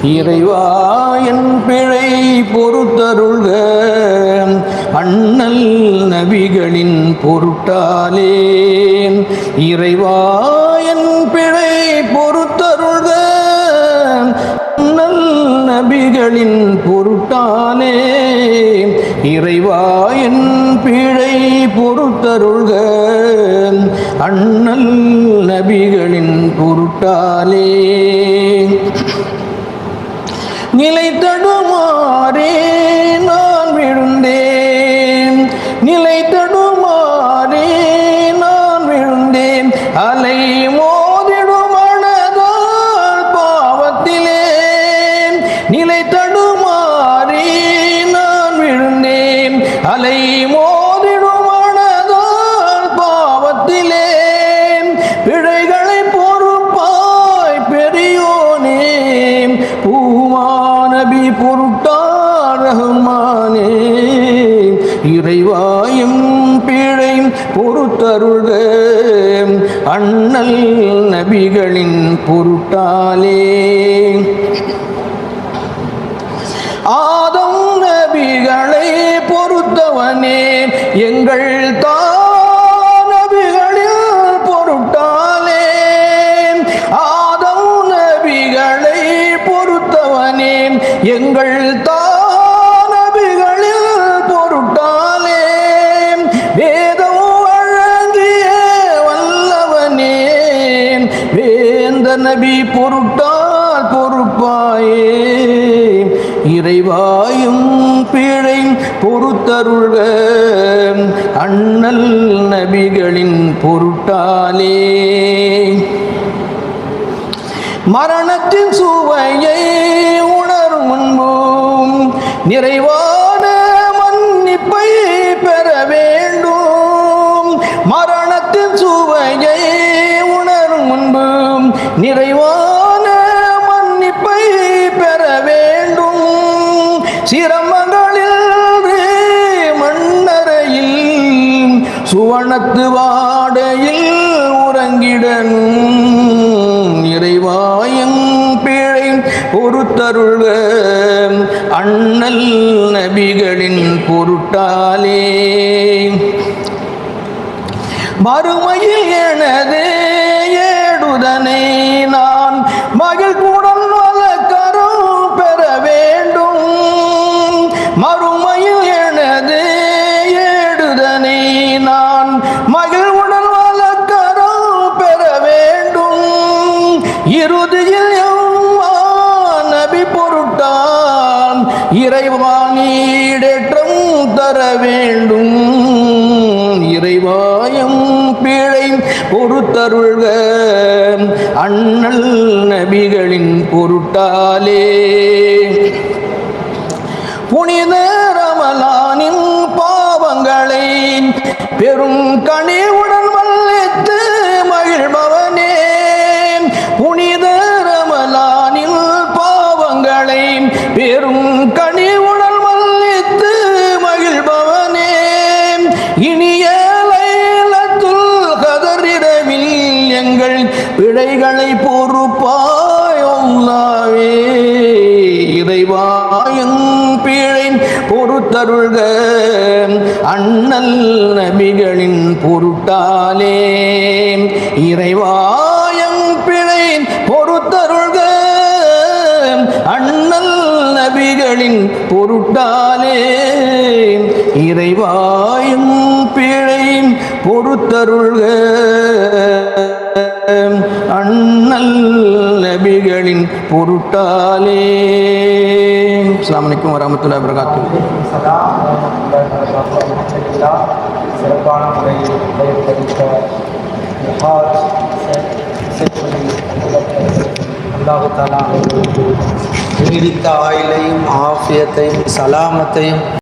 இறைவா என் பிழை பொறுத்தருள்க அண்ணல் நபிகளின் பொருட்டாலே. இறைவா என் பிழை பொறுத்தருள்க அண்ணல் நபிகளின் பொருட்டாலே. இறைவா என் பிழை பொறுத்தருள்க அண்ணல் நபிகளின் பொருட்டாலே. நிலை தடுமாறே நான் விழுந்தேன், நிலை தடுமாறே நான் விழுந்தேன், அலை மோதிடும் மனதால் பாவத்திலே. நிலை தடுமாறே நான் விழுந்தேன், அலை மோதிடும் மனதால் பாவத்திலே. பிழைகளை பொறுப்பாய் பெரியோனே பூமாநபி பொருட்டார் ரஹ்மானே. இறைவாயும் பிழை பொறுத்தருள்க அண்ணல் நபிகளின் பொருட்டாலே. ஆதம் நபிகளை பொறுத்தவனே எங்கள் நபிகளில் பொருட்டாலே. ஆதம் நபிகளை பொறுத்தவனே எங்கள் நபிகளில் பொருட்டாலே. வேதம் வழங்கிய வல்லவனே வேந்த நபி பொருட்டால் பொறுப்பாயே. இறைவாயும் பிழை பொறுத்தருள்க அண்ணல் நபிகளின் பொருட்டாலே. மரணத்தின் சுவையை உணரும் முன்பும் நிறைவான மன்னிப்பை பெற வேண்டும். மரணத்தின் சுவையை உணரும் முன்பும் நிறைவான மன்னிப்பை பெற வேண்டும். சிரமங்களில் மண்ணறையில் சுவனத்து வாடையில் உறங்கிடனும். இறைவாயும் பிழை பொறுத்தருள்க அண்ணல் நபிகளின் பொருட்டாலே. மறுமையில் எனது ஏடுதனை நான் மகிழ்வுடன் வளர்க்கரும் பெற வேண்டும். மறுமையில் எனது ஏடுதனை நான் மகிழ்வுடன் வளர்க்கரும் பெற வேண்டும். இறுதியில் நபி பொருட்டால் இறைவானீடேற்றம் தர வேண்டும். இறைவாயும் பிழை பொறுத்தருள்க அண்ணல் நபிகளின் பொருட்டாலே. புனித ரமலானின் பாவங்களை பெரும் கனிவுடன் மன்னித்து மகிழ்பவனே. புனித ரமலானின் பாவங்களை பெரும் கனிவுடன் மன்னித்து மகிழ்பவனே. இனிய லைலத்துல் கத்ர் இரவில் எங்கள் பிழைகளை பொறுப்பாய் அல்லாஹ்வே. இறைவாயும் பிழை பொறுத்தருள்க அண்ணல் நபிகளின் பொருட்டாலே. இறைவாயும் பிழை பொறுத்தருள்க அண்ணல் நபிகளின் பொருட்டாலே. இறைவாயும் பிழை பொறுத்தருள்க அண்ணல் நபிகளின் பொருட்டாலே. அஸ்ஸலாமு அலைக்கும் வரஹ்மத்துல்லாஹி வபரகாத்துஹு. சிறப்பான முறையில் அல்லாஹ் தஆலா நீடித்த ஆயுளையும் ஆஃபியத்தையும் சலாமத்தையும்